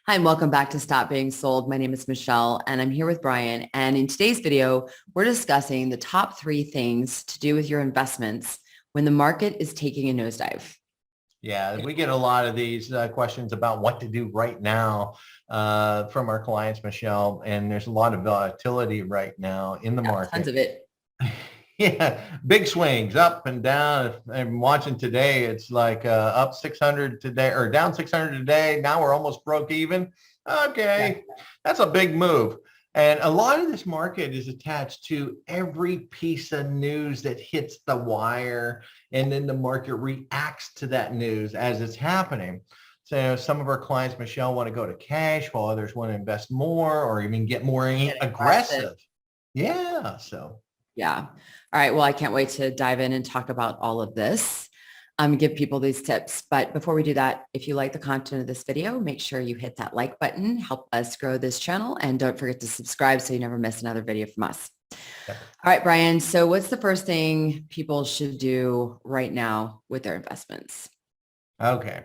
Hi, and welcome back to Stop Being Sold. My name is Michelle, and I'm here with Brian. And in today's video, we're discussing the top 3 things to do with your investments when the market is taking a nosedive. Yeah, we get a lot of these questions about what to do right now from our clients, Michelle, and there's a lot of volatility right now in the market. Tons of it. Yeah, big swings up and down. If I'm watching today, it's like up 600 today or down 600 today. Now we're almost broke even. Okay, that's a big move. And a lot of this market is attached to every piece of news that hits the wire, and then the market reacts to that news as it's happening. So some of our clients, Michelle, want to go to cash while others want to invest more or even get more aggressive. Yeah, so. Yeah. All right. Well, I can't wait to dive in and talk about all of this, give people these tips. But before we do that, if you like the content of this video, make sure you hit that like button, help us grow this channel, and don't forget to subscribe so you never miss another video from us. All right, Brian. So what's the first thing people should do right now with their investments? Okay.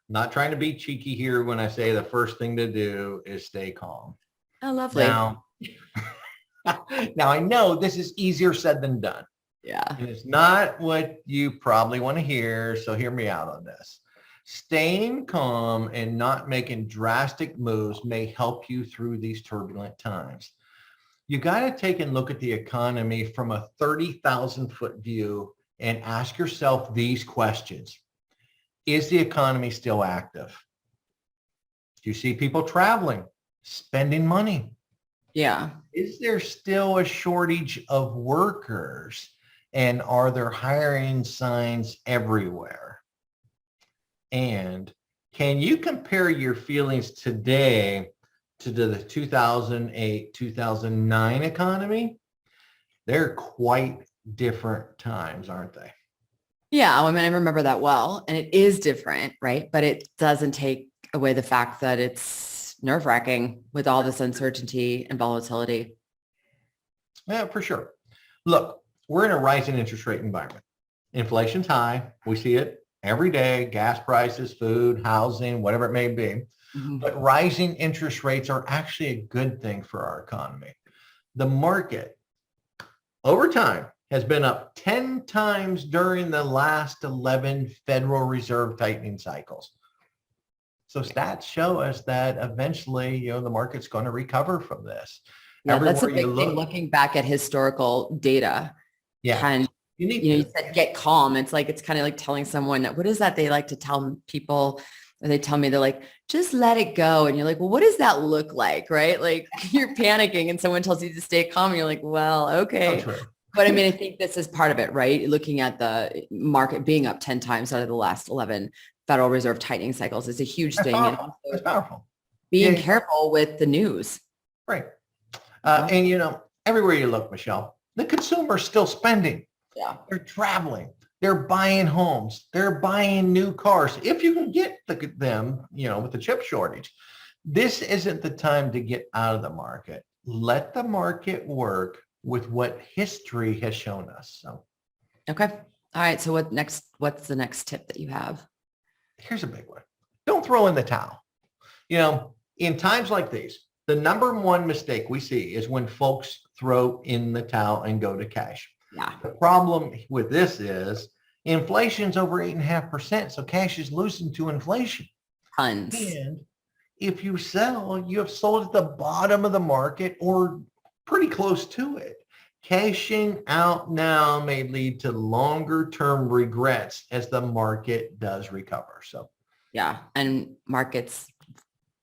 Not trying to be cheeky here when I say the first thing to do is stay calm. Oh, lovely. Now I know this is easier said than done. Yeah. And it's not what you probably want to hear. So hear me out on this. Staying calm and not making drastic moves may help you through these turbulent times. You got to take a look at the economy from a 30,000-foot view and ask yourself these questions. Is the economy still active? Do you see people traveling, spending money? Yeah. Is there still a shortage of workers? And are there hiring signs everywhere? And can you compare your feelings today to the 2008, 2009 economy? They're quite different times, aren't they? Yeah. I mean, I remember that well, and it is different, right? But it doesn't take away the fact that it's nerve-wracking with all this uncertainty and volatility. Yeah, for sure. Look, we're in a rising interest rate environment. Inflation's high. We see it every day, gas prices, food, housing, whatever it may be. Mm-hmm. But rising interest rates are actually a good thing for our economy. The market over time has been up 10 times during the last 11 Federal Reserve tightening cycles. So stats show us that eventually, the market's going to recover from this. Yeah, that's a big thing looking back at historical data. Yeah. And you said get calm. It's like, it's kind of like telling someone, what is that they like to tell people, or they tell me, they're like, just let it go. And you're like, well, what does that look like? Right? Like you're panicking and someone tells you to stay calm. And you're like, well, okay. But I mean, I think this is part of it, right? Looking at the market being up 10 times out of the last 11 Federal Reserve tightening cycles is a huge thing. And also it's powerful. Being careful with the news. Right. And, everywhere you look, Michelle, the consumer's still spending. Yeah. They're traveling. They're buying homes. They're buying new cars. If you can get them, with the chip shortage, this isn't the time to get out of the market. Let the market work with what history has shown us. So. Okay. All right. So what's the next tip that you have? Here's a big one. Don't throw in the towel. In times like these, the number one mistake we see is when folks throw in the towel and go to cash. Yeah. The problem with this is inflation's over 8.5%. So cash is losing to inflation. Tons. And if you sell, you have sold at the bottom of the market or pretty close to it. Cashing out now may lead to longer term regrets as the market does recover. So, yeah. And markets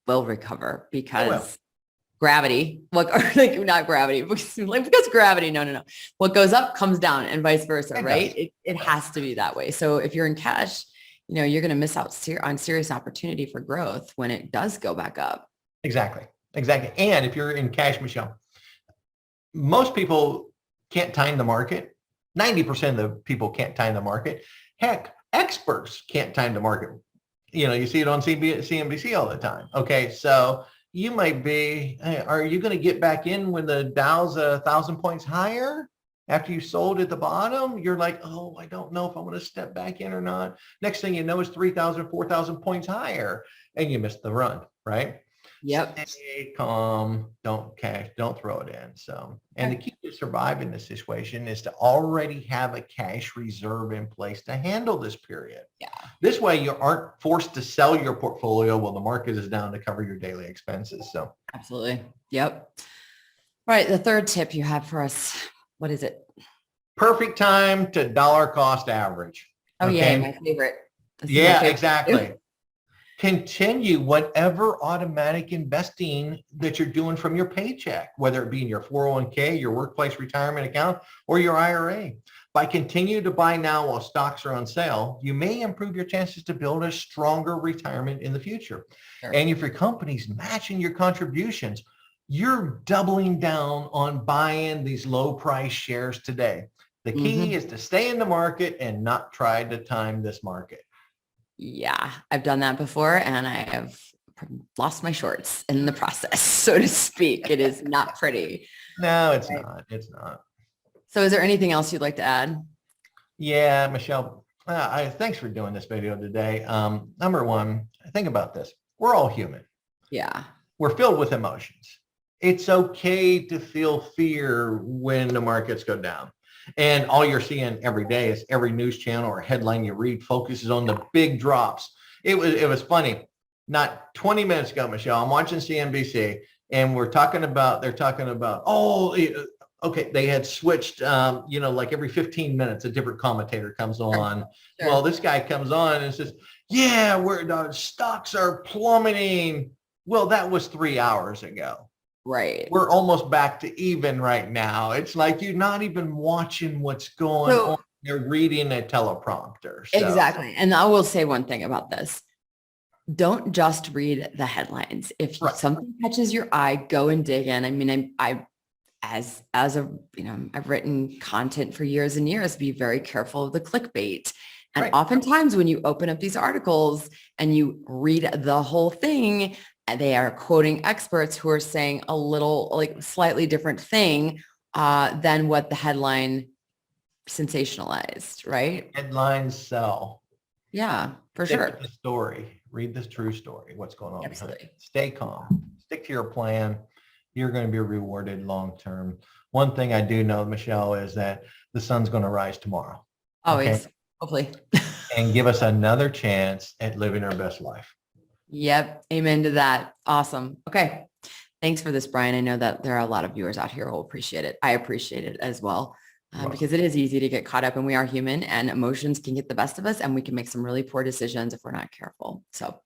will recover because gravity, not gravity, because gravity, no. What goes up comes down and vice versa, right? It has to be that way. So if you're in cash, you're going to miss out on serious opportunity for growth when it does go back up. Exactly. And if you're in cash, Michelle, most people can't time the market. 90% of the people can't time the market. Heck, experts can't time the market. You see it on CNBC all the time. Okay, so you might be, are you going to get back in when the Dow's 1,000 points higher? After you sold at the bottom, you're like, oh, I don't know if I'm going to step back in or not. Next thing you know, it's 3,000, 4,000 points higher. and you missed the run, right? Yep. Stay calm, don't cash, don't throw it in. So, and the key to survive in this situation is to already have a cash reserve in place to handle this period. Yeah. This way you aren't forced to sell your portfolio while the market is down to cover your daily expenses. So Absolutely. Yep. All right. The third tip you have for us, what is it? perfect time to dollar cost average. Oh, okay? yeah, my favorite. This is my Yeah, favorite. exactly. Continue whatever automatic investing that you're doing from your paycheck, whether it be in your 401k, your workplace retirement account, or your IRA. By continue to buy now while stocks are on sale, you may improve your chances to build a stronger retirement in the future. Sure. And if your company's matching your contributions, you're doubling down on buying these low price shares today. The key is to stay in the market and not try to time this market. Yeah, I've done that before and I have lost my shorts in the process, so to speak. It is not pretty. No, it's not. It's not. So is there anything else you'd like to add? Yeah, Michelle, thanks for doing this video today. Number one, think about this. We're all human. Yeah. We're filled with emotions. It's okay to feel fear when the markets go down. And all you're seeing every day is every news channel or headline you read focuses on the big drops. It was funny. Not 20 minutes ago, Michelle, I'm watching CNBC and they're talking about, okay, they had switched, like every 15 minutes, a different commentator comes on. Sure. Well, this guy comes on and says, yeah, the stocks are plummeting. Well, that was 3 hours ago. Right. We're almost back to even right now. It's like you're not even watching what's going on. You're reading a teleprompter. So. Exactly. And I will say one thing about this. Don't just read the headlines. If something catches your eye, go and dig in. I mean, I've written content for years and years, be very careful of the clickbait. And oftentimes when you open up these articles and you read the whole thing, they are quoting experts who are saying a little, like slightly different thing than what the headline sensationalized, right? Headlines sell. Yeah, for sure. The story. Read this true story. What's going on? Absolutely. Stay calm. Stick to your plan. You're going to be rewarded long term. One thing I do know, Michelle, is that the sun's going to rise tomorrow. Always. Okay? Hopefully. And give us another chance at living our best life. Yep. Amen to that. Awesome. Okay. Thanks for this, Brian. I know that there are a lot of viewers out here who will appreciate it. I appreciate it as well because it is easy to get caught up and we are human and emotions can get the best of us and we can make some really poor decisions if we're not careful. So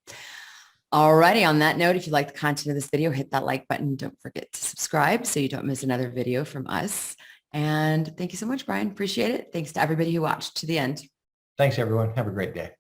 alrighty, on that note, if you like the content of this video, hit that like button. Don't forget to subscribe so you don't miss another video from us. And thank you so much, Brian. Appreciate it. Thanks to everybody who watched to the end. Thanks, everyone. Have a great day.